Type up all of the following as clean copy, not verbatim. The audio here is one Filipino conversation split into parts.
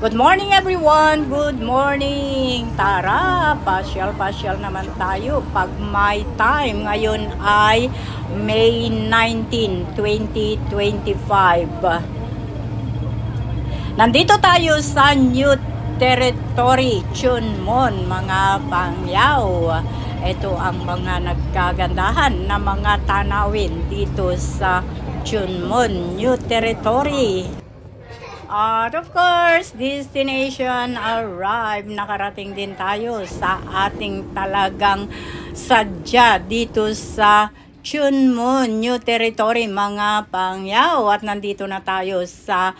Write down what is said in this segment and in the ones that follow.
Good morning everyone! Good morning! Tara, pasyal-pasyal naman tayo pag may time. Ngayon ay May 19, 2025. Nandito tayo sa New Territory, Chunmon, mga pangyaw. Ito ang mga nagkagandahan na mga tanawin dito sa Chunmon, New Territory. At of course, destination arrive. Nakarating din tayo sa ating talagang sadya dito sa Chunmon, New Territory, mga pangyaw. At nandito na tayo sa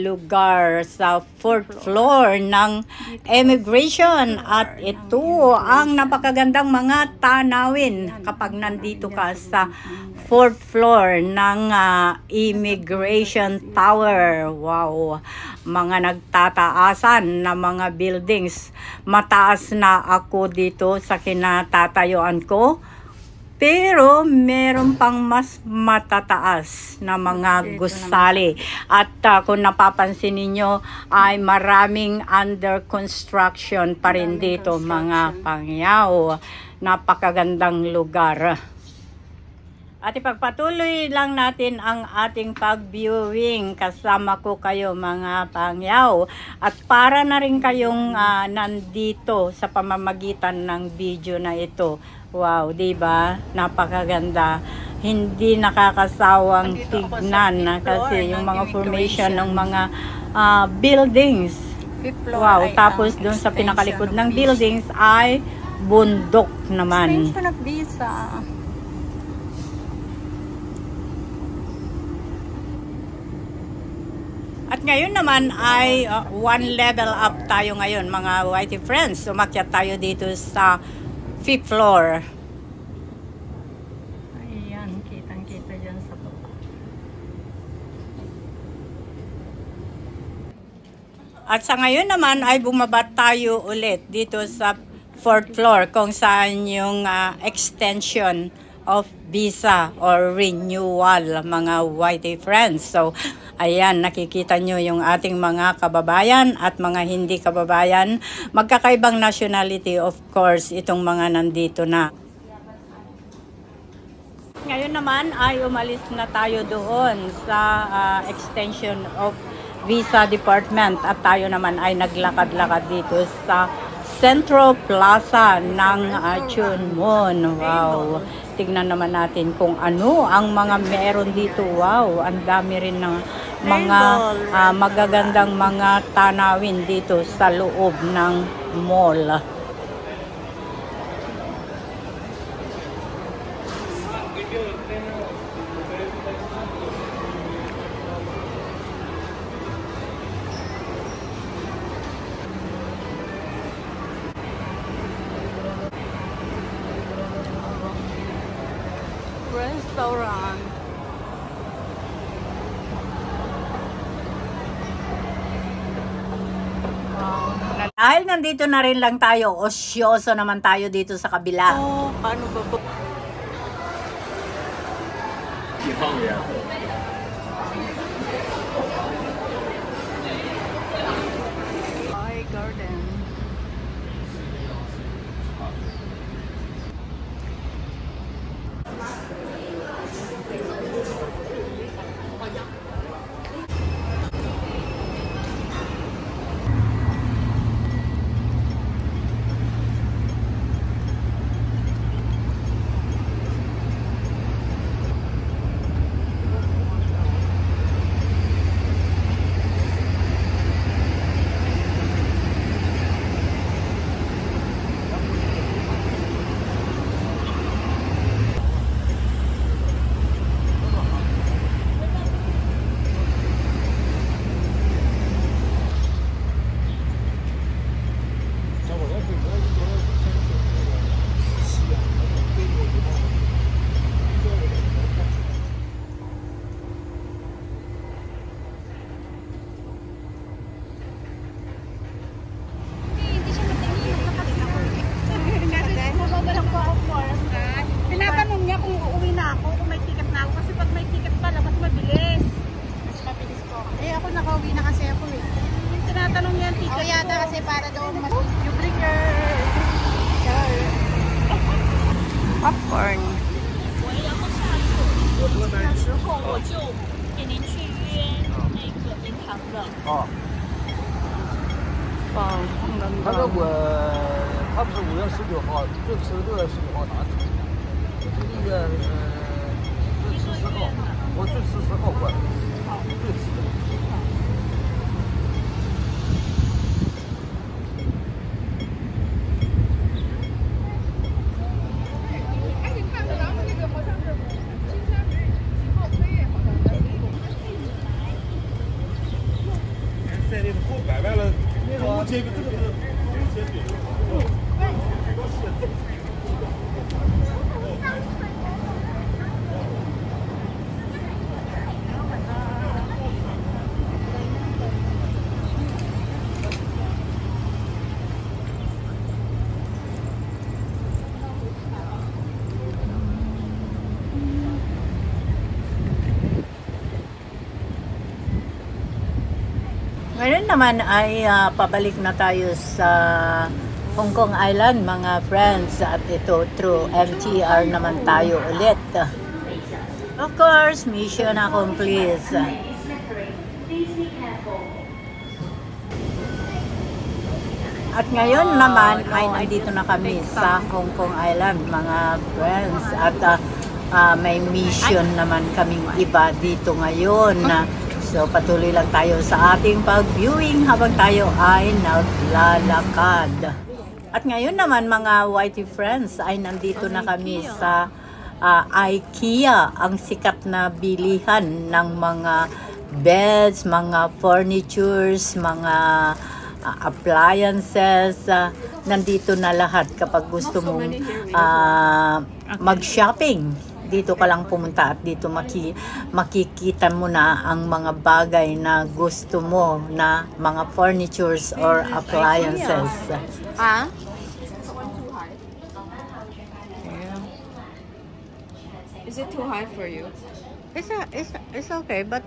lugar sa 4th floor ng immigration. At ito ang napakagandang mga tanawin kapag nandito ka sa 4th floor ng immigration tower. Wow! Mga nagtataasan na mga buildings. Mataas na ako dito sa kinatatayuan ko. Pero meron pang mas matataas na mga gusali. At kung napapansin ninyo ay maraming under construction pa rin dito, mga pangyaw. Napakagandang lugar. At ipagpatuloy lang natin ang ating pag-viewing. Kasama ko kayo, mga pangyaw. At para na rin kayong nandito sa pamamagitan ng video na ito. Wow, diba? Napakaganda. Hindi nakakasawang tignan kasi yung mga formation ng mga buildings. Wow, tapos doon sa pinakalikod ng buildings ay bundok naman. At ngayon naman ay one level up tayo ngayon, mga whitey friends. Umakyat tayo dito sa 5th floor. Ayan, kitang-kita dyan sa baba. At sa ngayon naman ay bumaba tayo ulit dito sa 4th floor kung saan yung extension of visa or renewal, mga whitey friends. So, ayan, nakikita nyo yung ating mga kababayan at mga hindi kababayan. Magkakaibang nationality, of course, itong mga nandito na. Ngayon naman ay umalis na tayo doon sa extension of visa department. At tayo naman ay naglakad-lakad dito sa Central Plaza ng Chunmon. Wow! Tignan naman natin kung ano ang mga meron dito. Wow! Ang dami rin ng mga magagandang mga tanawin dito sa loob ng mall. Restaurant. Dahil nandito na rin lang tayo, osyoso naman tayo dito sa kabila. Oh, paano ba po? Hi, garden. tinatanong niya ang ticket. Oo yata kasi para doon mas... You bring your popcorn. 的时候我就给您去约那个银行的。哦， Wow, ang 他 ganda. 说他不是5月19号，最迟6月19号拿走。1月最迟10号，我最迟10号过来，最迟。哎，你看着咱们那个好像是金山几号飞，好像是。赛里头给我摆完了，我这个这个Ngayon naman ay pabalik na tayo sa Hong Kong Island, mga friends. At ito, through MTR naman tayo ulit. Of course, mission accomplished. At ngayon naman ay nandito na kami sa Hong Kong Island, mga friends. At may mission naman kaming iba dito ngayon. So patuloy lang tayo sa ating pag-viewing habang tayo ay naglalakad. At ngayon naman mga YT friends ay nandito na kami sa IKEA, ang sikat na bilihan ng mga beds, mga furnitures, mga appliances. Nandito na lahat kapag gusto mong mag-shopping. Dito ka lang pumunta at dito makikita mo na ang mga bagay na gusto mo na mga furnitures or appliances. Ah? Is it too high for you? It's okay, but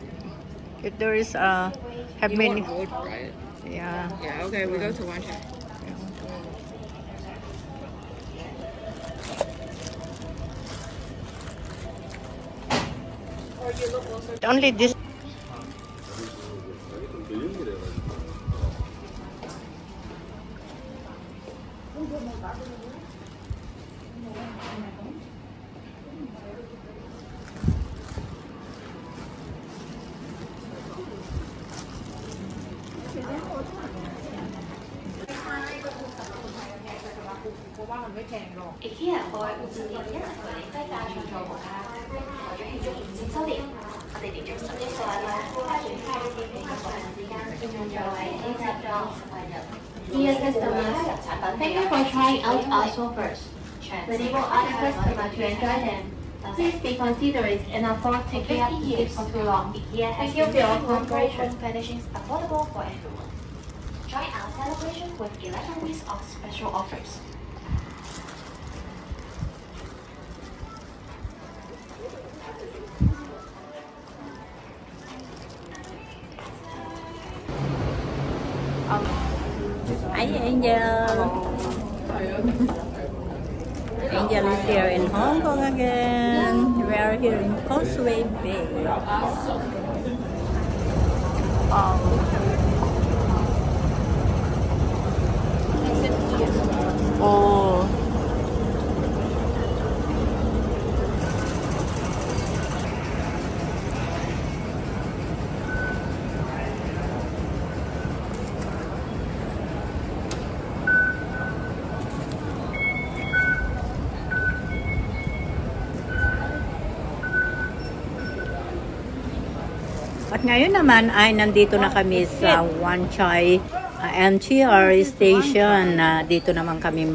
if there is have many. wood, right? Yeah. Yeah, okay, we go to one shop. Only this. IKEA 過去5年一直為你低價創造無價，為咗慶祝20周年，我哋連續11個禮拜加上開店嘅國人之間，作為慶祝裝為入。Dear customers, thank you for trying out our sofas. We enable other customers to enjoy them. Please be considerate and afford taking up seats for too long. Thank you for your cooperation. Furnishings affordable for everyone. Join our celebration with 11 weeks of special offers. Hi, Angel. Angel is here in Hong Kong again. We are here in Causeway Bay. Oh. At ngayon naman ay nandito na kami sa Wan Chai MTR station. Dito naman kami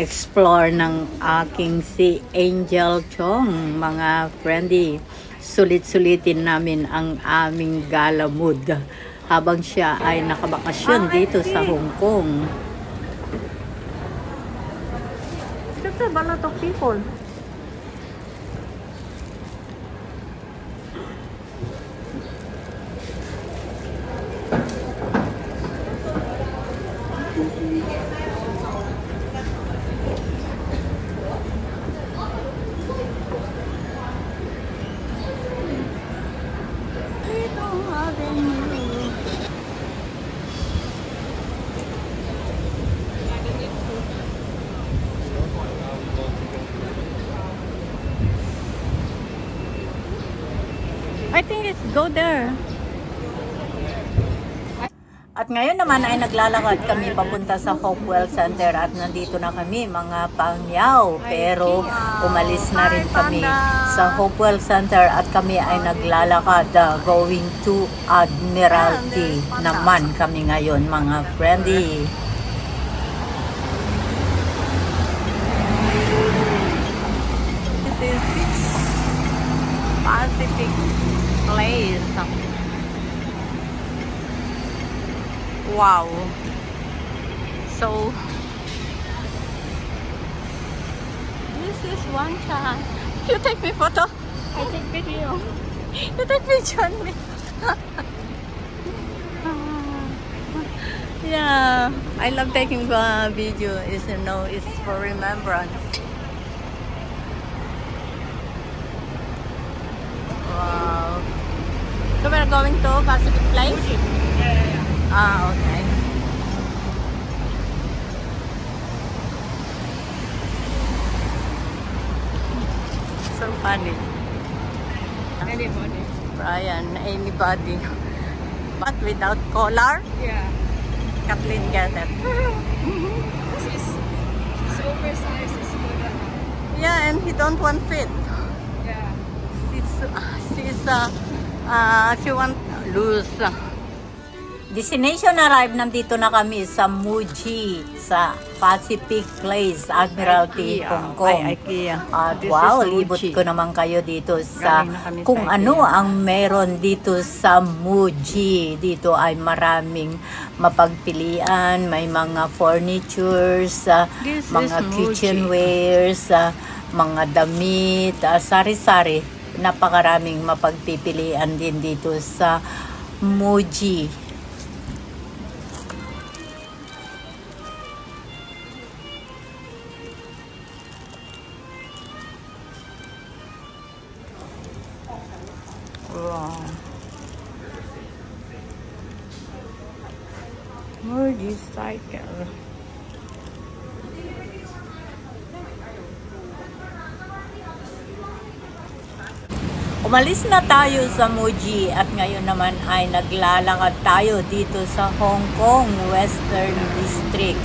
explore ng aking si Angel Chong, mga friendly. Sulit-sulitin namin ang aming gala mood habang siya ay nakabakasyon dito sa Hong Kong. There's a lot of people. Go there. At ngayon naman ay naglalakad kami papunta sa Hopewell Center at nandito na kami mga pangyaw. Pero umalis na rin kami sa Hopewell Center at kami ay naglalakad going to Admiralty naman kami ngayon mga friendly. This is Pacific Place. Wow. So this is one chance. You take me photo? I take video. You take picture me. Yeah, I love taking video. Is it's for remembrance. Wow. So we're going to Pacific Place? Ah, okay. So funny. Anybody? Brian, anybody. But without collar, Yeah. Kathleen get it. She's oversized. It's good. Yeah, and he don't want fit. Yeah. She want loose. Destination arrive, nandito na kami sa Muji, sa Pacific Place, Admiralty, Hong Kong. At wow, libot ko naman kayo dito sa kung ano ang meron dito sa Muji. Dito ay maraming mapagpilian, may mga furnitures, mga kitchenwares, mga damit, sari-sari. Napakaraming mapagpipilian din dito sa Muji. Wow. Muji cycle. Umalis na tayo sa Muji at ngayon naman ay naglalakad tayo dito sa Hong Kong Western District.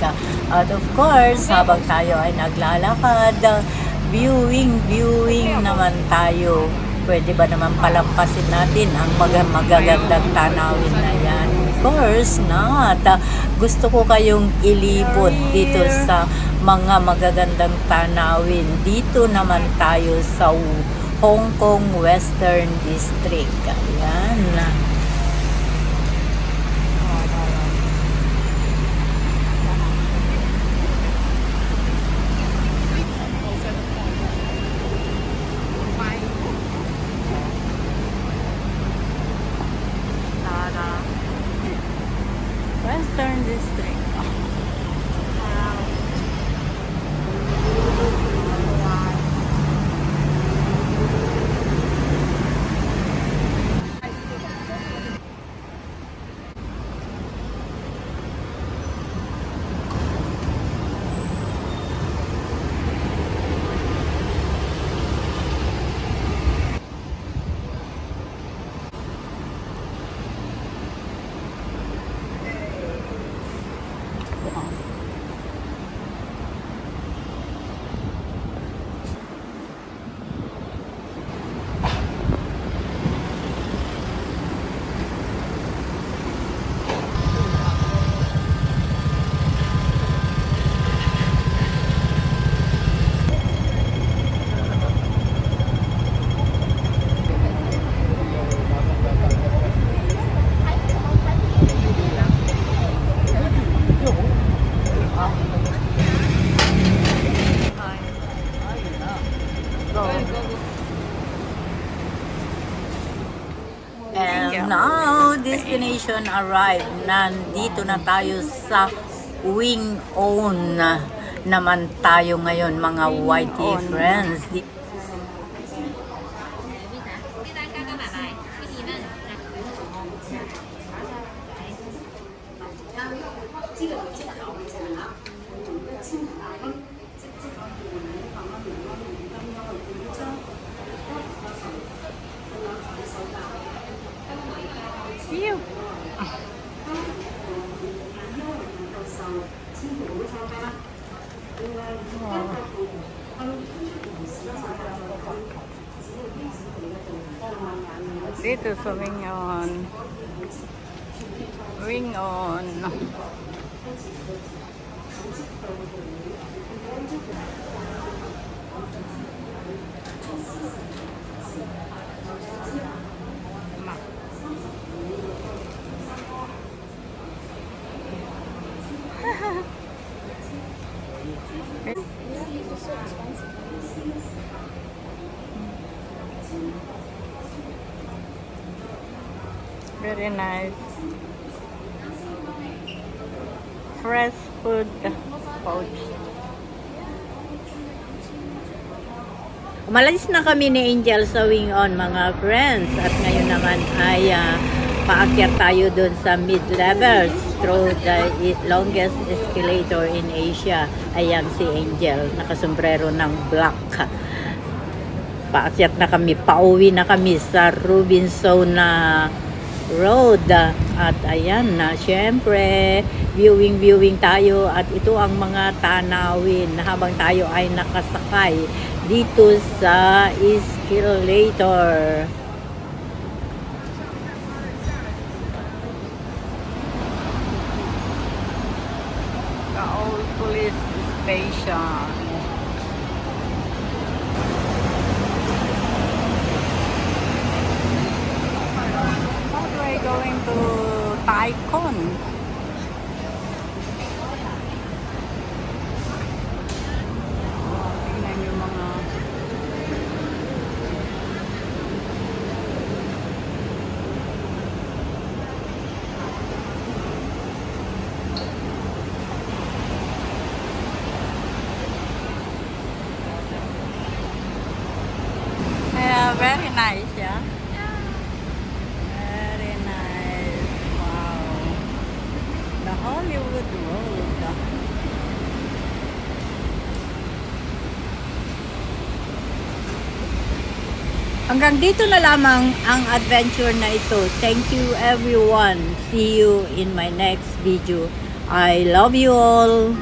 At of course, habang tayo ay naglalakad, viewing naman tayo. Pwede ba naman palampasin natin ang magagandang tanawin na yan? Of course not. Gusto ko kayong ilibot dito sa mga magagandang tanawin. Dito naman tayo sa Hong Kong Western District. Ayan. Western District. And now, destination arrived. Nandito na tayo sa Wing On naman tayo ngayon, mga YT friends. Phew. Dito sa Wingon. Wingon. Very nice. Fresh food pouch. Umalis na kami ni Angel sa Wingon, mga friends. At ngayon naman ay paakyat tayo dun sa mid-levels through the longest escalator in Asia. Ayan si Angel, nakasombrero ng black. Paakyat na kami, pauwi na kami sa Robinson Road. At ayan na, syempre, viewing tayo. At ito ang mga tanawin habang tayo ay nakasakay dito sa escalator. The old police station. How do I going to Taikon? Tingnan yung mga very nice, yeah? Very nice. Wow. The Hollywood Road. Hanggang dito na lamang ang adventure na ito. Thank you everyone. See you in my next video. I love you all.